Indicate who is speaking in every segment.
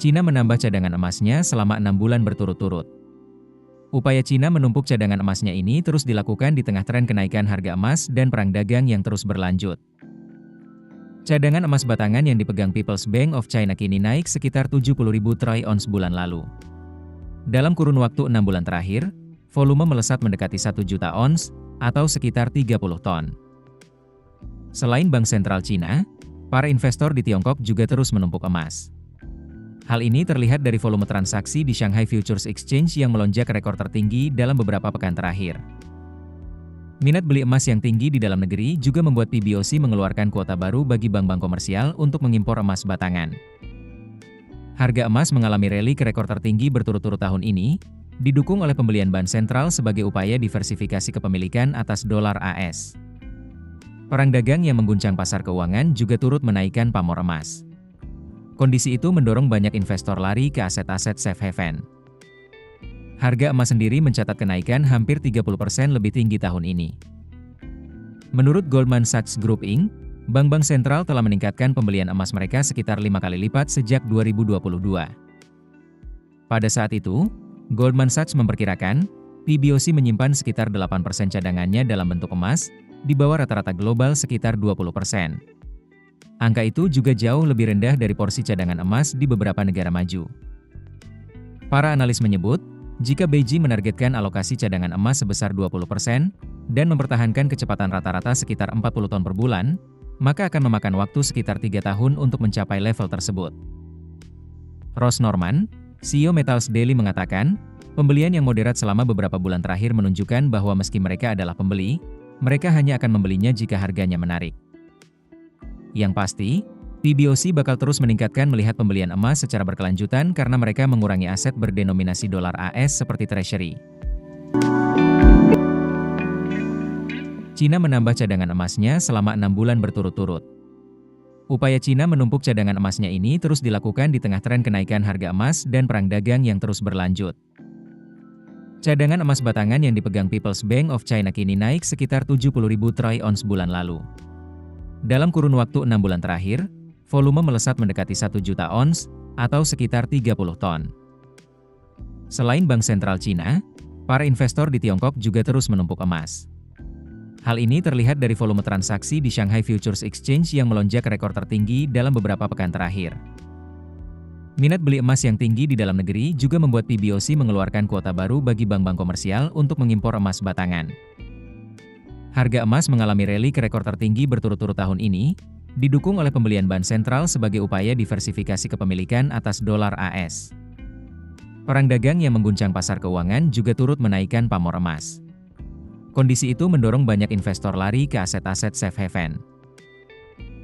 Speaker 1: Cina menambah cadangan emasnya selama 6 bulan berturut-turut. Upaya Cina menumpuk cadangan emasnya ini terus dilakukan di tengah tren kenaikan harga emas dan perang dagang yang terus berlanjut. Cadangan emas batangan yang dipegang People's Bank of China kini naik sekitar 70.000 troy ounce bulan lalu. Dalam kurun waktu 6 bulan terakhir, volume melesat mendekati 1 juta ons, atau sekitar 30 ton. Selain Bank Sentral Cina, para investor di Tiongkok juga terus menumpuk emas. Hal ini terlihat dari volume transaksi di Shanghai Futures Exchange yang melonjak rekor tertinggi dalam beberapa pekan terakhir. Minat beli emas yang tinggi di dalam negeri juga membuat PBOC mengeluarkan kuota baru bagi bank-bank komersial untuk mengimpor emas batangan. Harga emas mengalami rally ke rekor tertinggi berturut-turut tahun ini, didukung oleh pembelian Bank Sentral sebagai upaya diversifikasi kepemilikan atas dolar AS. Perang dagang yang mengguncang pasar keuangan juga turut menaikkan pamor emas. Kondisi itu mendorong banyak investor lari ke aset-aset safe haven. Harga emas sendiri mencatat kenaikan hampir 30% lebih tinggi tahun ini. Menurut Goldman Sachs Group Inc., bank-bank sentral telah meningkatkan pembelian emas mereka sekitar 5 kali lipat sejak 2022. Pada saat itu, Goldman Sachs memperkirakan, PBOC menyimpan sekitar 8% cadangannya dalam bentuk emas, di bawah rata-rata global sekitar 20%. Angka itu juga jauh lebih rendah dari porsi cadangan emas di beberapa negara maju. Para analis menyebut, jika Beijing menargetkan alokasi cadangan emas sebesar 20% dan mempertahankan kecepatan rata-rata sekitar 40 ton per bulan, maka akan memakan waktu sekitar 3 tahun untuk mencapai level tersebut. Ross Norman, CEO Metals Daily mengatakan, pembelian yang moderat selama beberapa bulan terakhir menunjukkan bahwa meski mereka adalah pembeli, mereka hanya akan membelinya jika harganya menarik. Yang pasti, PBOC bakal terus meningkatkan melihat pembelian emas secara berkelanjutan karena mereka mengurangi aset berdenominasi dolar AS seperti Treasury. Cina menambah cadangan emasnya selama 6 bulan berturut-turut. Upaya Cina menumpuk cadangan emasnya ini terus dilakukan di tengah tren kenaikan harga emas dan perang dagang yang terus berlanjut. Cadangan emas batangan yang dipegang People's Bank of China kini naik sekitar 70.000 troy ounce bulan lalu. Dalam kurun waktu 6 bulan terakhir, volume melesat mendekati 1 juta ons, atau sekitar 30 ton. Selain Bank Sentral Cina, para investor di Tiongkok juga terus menumpuk emas. Hal ini terlihat dari volume transaksi di Shanghai Futures Exchange yang melonjak rekor tertinggi dalam beberapa pekan terakhir. Minat beli emas yang tinggi di dalam negeri juga membuat PBOC mengeluarkan kuota baru bagi bank-bank komersial untuk mengimpor emas batangan. Harga emas mengalami rally ke rekor tertinggi berturut-turut tahun ini, didukung oleh pembelian Bank Sentral sebagai upaya diversifikasi kepemilikan atas dolar AS. Perang dagang yang mengguncang pasar keuangan juga turut menaikkan pamor emas. Kondisi itu mendorong banyak investor lari ke aset-aset safe haven.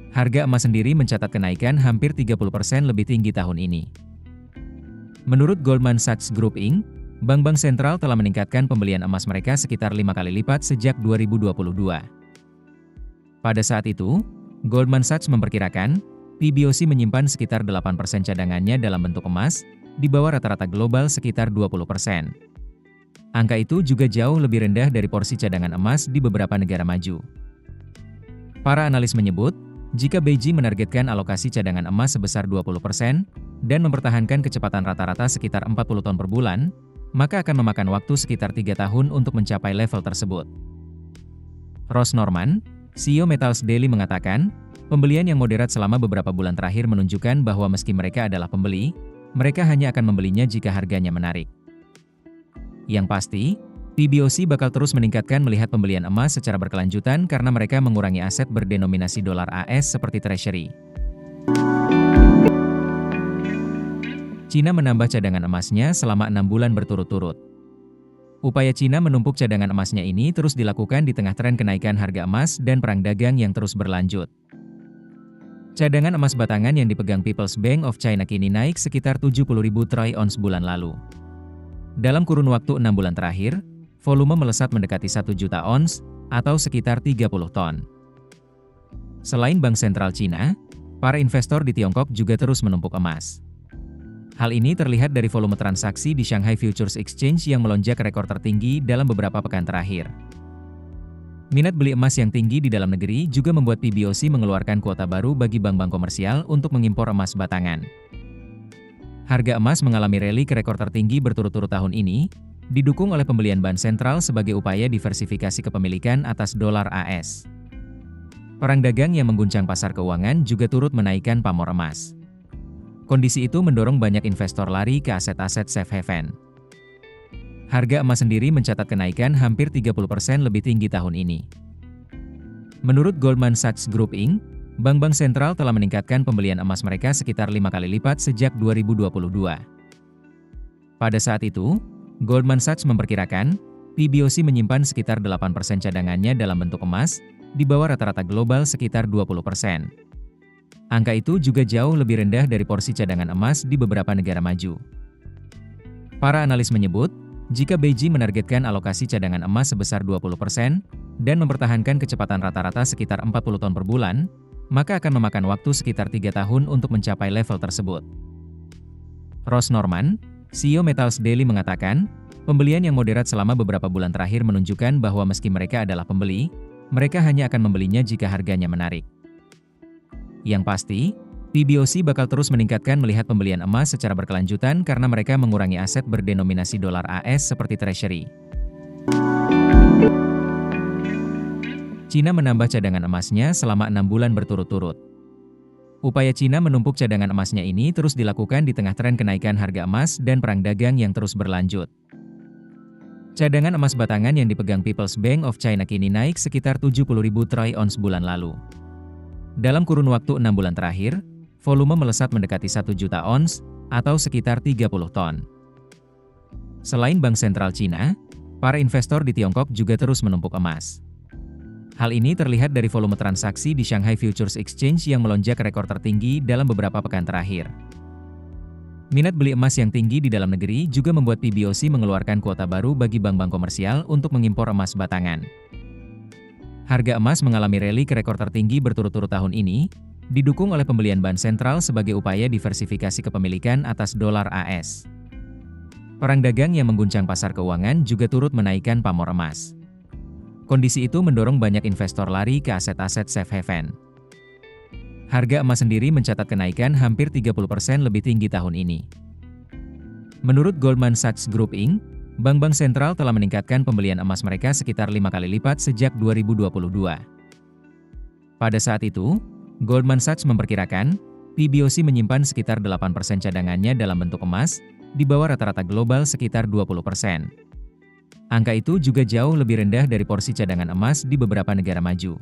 Speaker 1: Harga emas sendiri mencatat kenaikan hampir 30% lebih tinggi tahun ini. Menurut Goldman Sachs Group Inc., bank-bank sentral telah meningkatkan pembelian emas mereka sekitar 5 kali lipat sejak 2022. Pada saat itu, Goldman Sachs memperkirakan, PBOC menyimpan sekitar 8% cadangannya dalam bentuk emas, di bawah rata-rata global sekitar 20%. Angka itu juga jauh lebih rendah dari porsi cadangan emas di beberapa negara maju. Para analis menyebut, jika Beijing menargetkan alokasi cadangan emas sebesar 20% dan mempertahankan kecepatan rata-rata sekitar 40 ton per bulan, maka akan memakan waktu sekitar 3 tahun untuk mencapai level tersebut. Ross Norman, CEO Metals Daily mengatakan, pembelian yang moderat selama beberapa bulan terakhir menunjukkan bahwa meski mereka adalah pembeli, mereka hanya akan membelinya jika harganya menarik. Yang pasti, PBOC bakal terus meningkatkan melihat pembelian emas secara berkelanjutan karena mereka mengurangi aset berdenominasi dolar AS seperti Treasury. Cina menambah cadangan emasnya selama 6 bulan berturut-turut. Upaya Cina menumpuk cadangan emasnya ini terus dilakukan di tengah tren kenaikan harga emas dan perang dagang yang terus berlanjut. Cadangan emas batangan yang dipegang People's Bank of China kini naik sekitar 70.000 troy ounce bulan lalu. Dalam kurun waktu 6 bulan terakhir, volume melesat mendekati 1 juta ons, atau sekitar 30 ton. Selain Bank Sentral Cina, para investor di Tiongkok juga terus menumpuk emas. Hal ini terlihat dari volume transaksi di Shanghai Futures Exchange yang melonjak rekor tertinggi dalam beberapa pekan terakhir. Minat beli emas yang tinggi di dalam negeri juga membuat PBOC mengeluarkan kuota baru bagi bank-bank komersial untuk mengimpor emas batangan. Harga emas mengalami rally ke rekor tertinggi berturut-turut tahun ini, didukung oleh pembelian bank sentral sebagai upaya diversifikasi kepemilikan atas dolar AS. Perang dagang yang mengguncang pasar keuangan juga turut menaikkan pamor emas. Kondisi itu mendorong banyak investor lari ke aset-aset safe haven. Harga emas sendiri mencatat kenaikan hampir 30% lebih tinggi tahun ini. Menurut Goldman Sachs Group Inc., bank-bank sentral telah meningkatkan pembelian emas mereka sekitar 5 kali lipat sejak 2022. Pada saat itu, Goldman Sachs memperkirakan, PBOC menyimpan sekitar 8% cadangannya dalam bentuk emas, di bawah rata-rata global sekitar 20%. Angka itu juga jauh lebih rendah dari porsi cadangan emas di beberapa negara maju. Para analis menyebut, jika Beijing menargetkan alokasi cadangan emas sebesar 20% dan mempertahankan kecepatan rata-rata sekitar 40 ton per bulan, maka akan memakan waktu sekitar 3 tahun untuk mencapai level tersebut. Ross Norman, CEO Metals Daily mengatakan, pembelian yang moderat selama beberapa bulan terakhir menunjukkan bahwa meski mereka adalah pembeli, mereka hanya akan membelinya jika harganya menarik. Yang pasti, PBOC bakal terus meningkatkan melihat pembelian emas secara berkelanjutan karena mereka mengurangi aset berdenominasi dolar AS seperti Treasury. Cina menambah cadangan emasnya selama 6 bulan berturut-turut. Upaya Cina menumpuk cadangan emasnya ini terus dilakukan di tengah tren kenaikan harga emas dan perang dagang yang terus berlanjut. Cadangan emas batangan yang dipegang People's Bank of China kini naik sekitar 70.000 troy ounce bulan lalu. Dalam kurun waktu 6 bulan terakhir, volume melesat mendekati 1 juta ons, atau sekitar 30 ton. Selain Bank Sentral Cina, para investor di Tiongkok juga terus menumpuk emas. Hal ini terlihat dari volume transaksi di Shanghai Futures Exchange yang melonjak ke rekor tertinggi dalam beberapa pekan terakhir. Minat beli emas yang tinggi di dalam negeri juga membuat PBOC mengeluarkan kuota baru bagi bank-bank komersial untuk mengimpor emas batangan. Harga emas mengalami rally ke rekor tertinggi berturut-turut tahun ini, didukung oleh pembelian bank sentral sebagai upaya diversifikasi kepemilikan atas dolar AS. Perang dagang yang mengguncang pasar keuangan juga turut menaikkan pamor emas. Kondisi itu mendorong banyak investor lari ke aset-aset safe haven. Harga emas sendiri mencatat kenaikan hampir 30% lebih tinggi tahun ini. Menurut Goldman Sachs Group Inc., bank-bank sentral telah meningkatkan pembelian emas mereka sekitar 5 kali lipat sejak 2022. Pada saat itu, Goldman Sachs memperkirakan, PBOC menyimpan sekitar 8% cadangannya dalam bentuk emas, di bawah rata-rata global sekitar 20%. Angka itu juga jauh lebih rendah dari porsi cadangan emas di beberapa negara maju.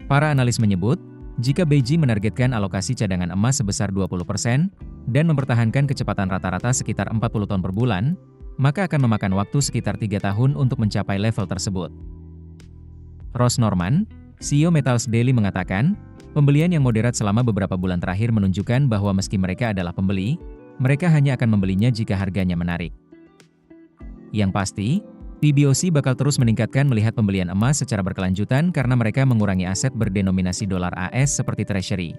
Speaker 1: Para analis menyebut, jika Beijing menargetkan alokasi cadangan emas sebesar 20% dan mempertahankan kecepatan rata-rata sekitar 40 ton per bulan, maka akan memakan waktu sekitar 3 tahun untuk mencapai level tersebut. Ross Norman, CEO Metals Daily mengatakan, pembelian yang moderat selama beberapa bulan terakhir menunjukkan bahwa meski mereka adalah pembeli, mereka hanya akan membelinya jika harganya menarik. Yang pasti, PBOC bakal terus meningkatkan melihat pembelian emas secara berkelanjutan karena mereka mengurangi aset berdenominasi dolar AS seperti Treasury.